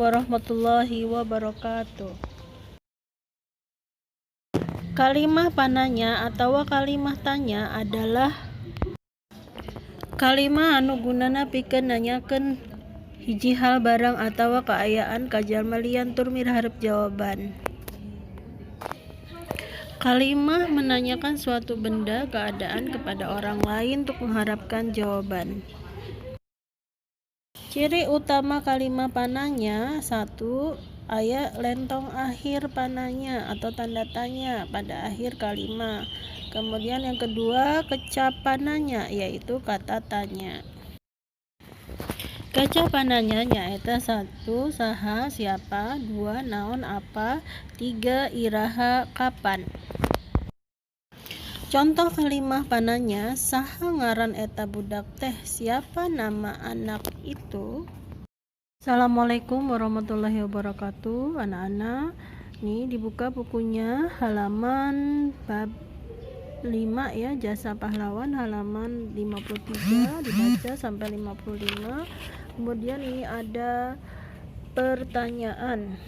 warahmatullahi wabarakatuh. Kalimah pananya atau kalimah tanya adalah kalimah anu gunana pikeun nanyakeun hiji hal barang atawa kaayaan ka jalma lian tur miharep jawaban. Kalimah menanyakan suatu benda, keadaan kepada orang lain untuk mengharapkan jawaban. Ciri utama kalimah pananya: 1. Aya lentong akhir pananya atau tanda tanya pada akhir kalimah. Kemudian yang kedua, kecap pananya, yaitu kata tanya. Kecap pananya nyaeta 1. Saha, siapa. 2. Naon, apa. 3. Iraha, kapan. Contoh kalimah pananya: saha ngaran eta budak teh, siapa nama anak itu. Assalamualaikum warahmatullahi wabarakatuh. Anak-anak, nih dibuka bukunya halaman bab 5 ya, jasa pahlawan, halaman 53, dibaca sampai 55. Kemudian ini ada pertanyaan.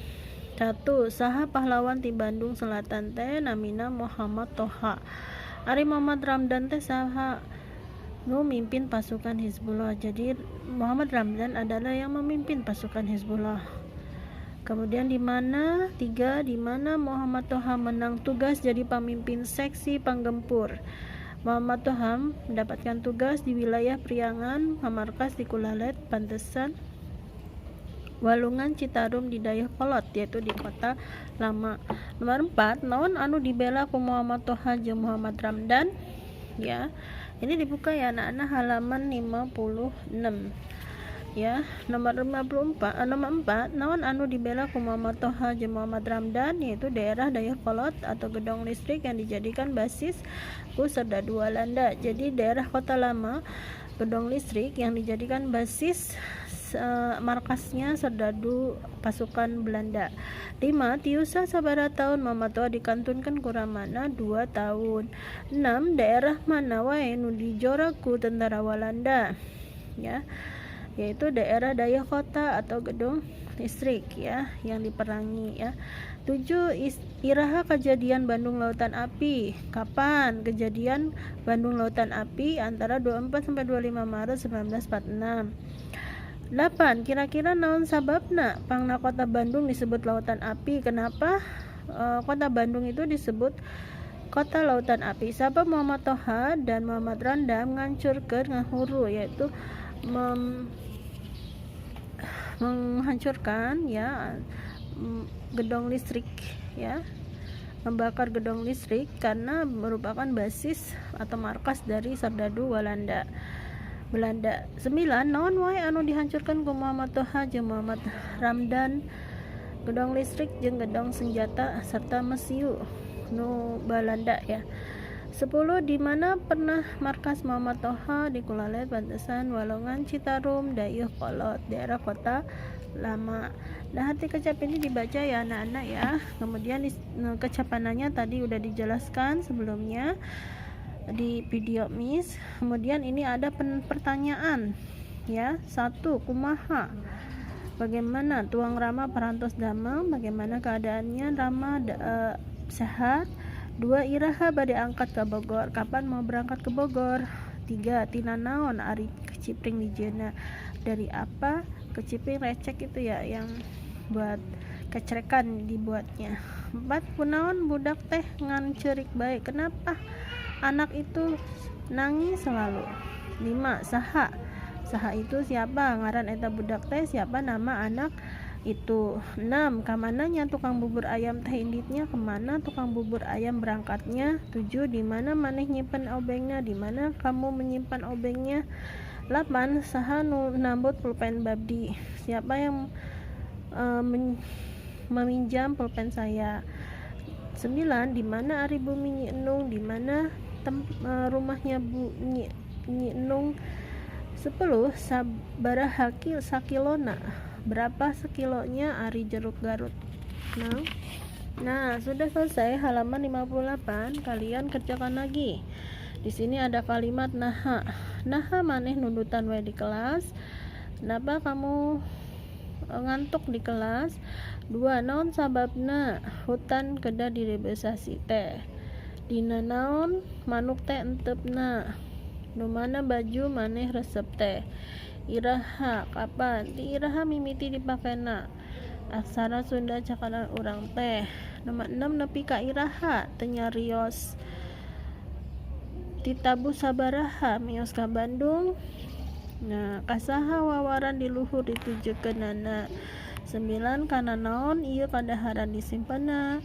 1. Saha pahlawan ti Bandung Selatan teh namina Muhammad Toha. Ari Muhammad Ramdan teh saha nu mimpin pasukan Hizbullah. Jadi Muhammad Ramdan adalah yang memimpin pasukan Hizbullah. Kemudian di mana? 3. Di mana Muhammad Toha menang tugas jadi pemimpin seksi panggempur. Muhammad Toha mendapatkan tugas di wilayah Priangan, Pamarkas di Kulalet, Pantesan, Walungan, Citarum di Dayakolot, yaitu di Kota Lama. Nomor 4, naon anu dibela ku Muhammad Toha jeung Muhammad Ramdan? Ya, ini dibuka ya anak-anak, halaman 56. Ya, nomor 4, naon anu dibela ku Muhammad Toha jeung Muhammad Ramdan, yaitu daerah Dayakolot atau gedong listrik yang dijadikan basis ku serdadu Walanda. Jadi daerah Kota Lama, gedong listrik yang dijadikan basis markasnya serdadu pasukan Belanda. 5. Tiusa sabaraha taun Muhammad Toha dikantunkan ku Ramana? 2 tahun. 6. Daerah mana wae nu dijora ku tentara Walanda? Ya, yaitu daerah Dayakota atau gedung listrik ya yang diperangi ya. 7. Iraha kejadian Bandung Lautan Api. Kapan kejadian Bandung Lautan Api? Antara 24 sampai 25 Maret 1946. 8. Kira-kira naon sababna pangna kota Bandung disebut Lautan Api? Kenapa kota Bandung itu disebut kota Lautan Api? Sabab Muhammad Toha dan Muhammad Ramdan ngancurkeun ngahuru, yaitu menghancurkan ya gedong listrik ya, membakar gedong listrik karena merupakan basis atau markas dari serdadu Belanda. 9. Naon wae anu dihancurkan ku Muhammad Toha jeung Muhammad Ramdan? Gedong listrik jeung gedong senjata serta mesiu nu Belanda ya. 10. Di mana pernah markas Muhammad Toha? Di Kulalet, Pantesan, Walungan, Citarum, Dayakolot, daerah Kota Lama. Nah, arti kecap ini dibaca ya anak-anak ya. Kemudian kecapanannya tadi udah dijelaskan sebelumnya di video Miss. Kemudian ini ada pertanyaan ya. 1. Kumaha? Bagaimana tuang Rama parantos damang? Bagaimana keadaannya Rama sehat? 2. Iraha bade angkat ke Bogor. Kapan mau berangkat ke Bogor? 3. Tina naon ari kecipring di jeuna? Dari apa? Kecipring recek itu ya, yang buat kecrekan dibuatnya. 4. Kunaon budak teh ngan ceurik bae? Kenapa anak itu nangis selalu? 5. Saha itu siapa? Ngaran eta budak teh siapa nama anak itu? 6. Kamananya tukang bubur ayam teh inditnya? Kemana tukang bubur ayam berangkatnya? 7. Di mana maneh nyimpen obengnya? Di mana kamu menyimpan obengnya? 8. Saha nu nambut pulpen Babdi? Siapa yang meminjam pulpen saya? 9. Di mana ari Bumi Nyi Enung? Di mana rumahnya Bu Nyi Enung? 10. Sabaraha sakilona? Berapa sekilonya ari jeruk Garut? Nah, sudah selesai halaman 58. Kalian kerjakan lagi. Di sini ada kalimat naha maneh nundutan wae di kelas. Kenapa kamu ngantuk di kelas. 2. Naon sababna hutan kedah direbesasi teh. Dina naon manuk teh entepna. Nu mana baju maneh resep teh. Iraha kapan? Di iraha mimiti dipakena. Aksara Sunda cakaran urang teh. Nomor 6 nepi ka iraha teu nyarios. Ditabuh sabaraha miyos ka Bandung. Nah, kasaha wawaran di luhur ditujukeunana. 9 kana naon ieu kadaharan disimpanna.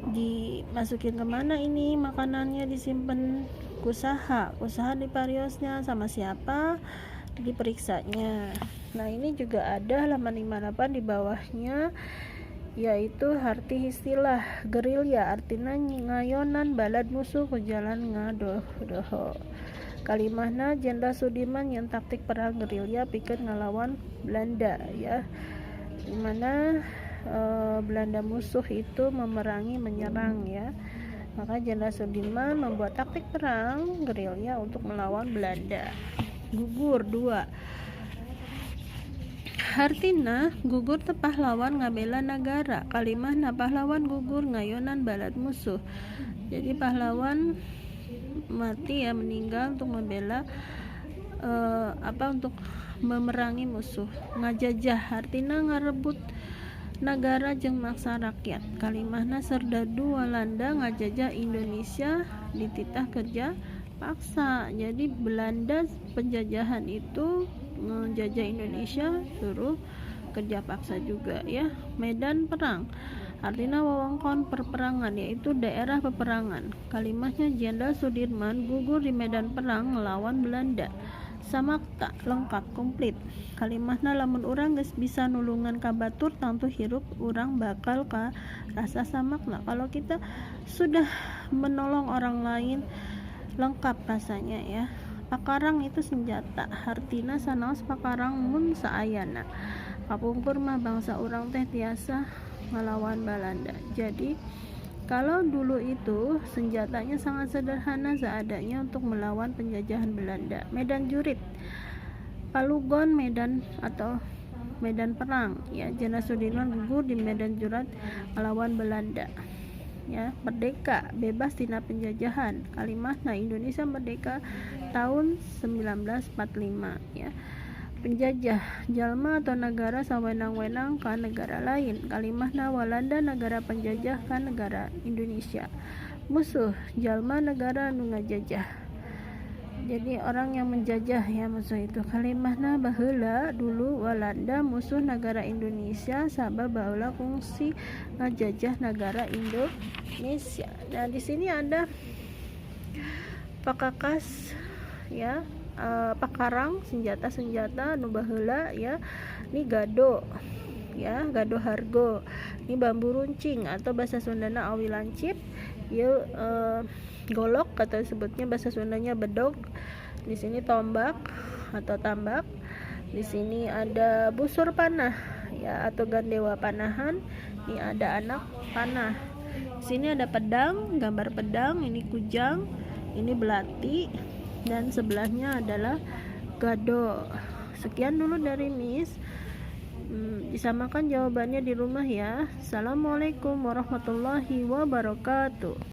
Dimasukin kemana ini makanannya disimpan? Kusaha dipariosnya, sama siapa diperiksanya. Nah, ini juga ada halaman 58 di bawahnya, yaitu arti istilah. Gerilya artina ngayonan balad musuh ke jalan ngadoh-doho. Kalimahna Jenderal Sudirman yang taktik perang gerilya pikeun ngalawan Belanda, ya, dimana Belanda musuh itu menyerang, ya. Maka Jenderal Sudirman membuat taktik perang gerilya untuk melawan Belanda. Gugur 2. Hartina gugur teu pahlawan ngabela nagara. Kalimahna pahlawan gugur ngayonan balad musuh. Jadi pahlawan mati, ya, meninggal untuk membela untuk memerangi musuh. Ngajajah artina ngarebut nagara jeung maksa rakyat. Kalimahna serdadu Walanda ngajajah Indonesia dititah kerja paksa. Jadi Belanda penjajahan itu menjajah Indonesia suruh kerja paksa juga, ya. Medan perang artinya wewengkon perperangan, yaitu daerah peperangan. Kalimahnya Jenderal Sudirman gugur di medan perang melawan Belanda. Samakta lengkap komplit. Kalimahna lamun urang geus bisa nulungan ka batur tangtu hirup urang bakal ka rasa samakna. Kalau kita sudah menolong orang lain, lengkap rasanya, ya. Pakarang itu senjata. Hartina sanaos pakarang mun saayana. Kapungkur mah bangsa urang teh tiasa ngelawan Belanda. Jadi kalau dulu itu senjatanya sangat sederhana seadanya untuk melawan penjajahan Belanda. Medan jurit, Palugon medan atau medan perang, ya. Jenderal Sudirman gugur di medan jurit melawan Belanda, ya. Merdeka bebas tina penjajahan. Kalimahna Indonesia merdeka tahun 1945, ya. Penjajah jalma atau negara sawenang-wenang ka negara lain. Kalimahna Walanda negara penjajah ka negara Indonesia. Musuh jalma negara nu ngajajah. Jadi orang yang menjajah, ya, musuh itu. Kalimahna baheula dulu Walanda musuh negara Indonesia sabab baheula kungsi ngajajah negara Indonesia. Nah, di sini ada pakakas, ya. Pakarang senjata nu baheula, ya. Ini gado, ya, gado hargo. Ini bambu runcing atau bahasa Sundana awi lancip. Ieu golok atau sebutnya bahasa Sundanya bedog. Di sini tombak atau tambak. Di sini ada busur panah, ya, atau gandewa panahan. Ini ada anak panah. Di sini ada pedang, gambar pedang. Ini kujang, ini belati, dan sebelahnya adalah gado. Sekian dulu dari Miss. Disamakan jawabannya di rumah, ya. Assalamualaikum warahmatullahi wabarakatuh.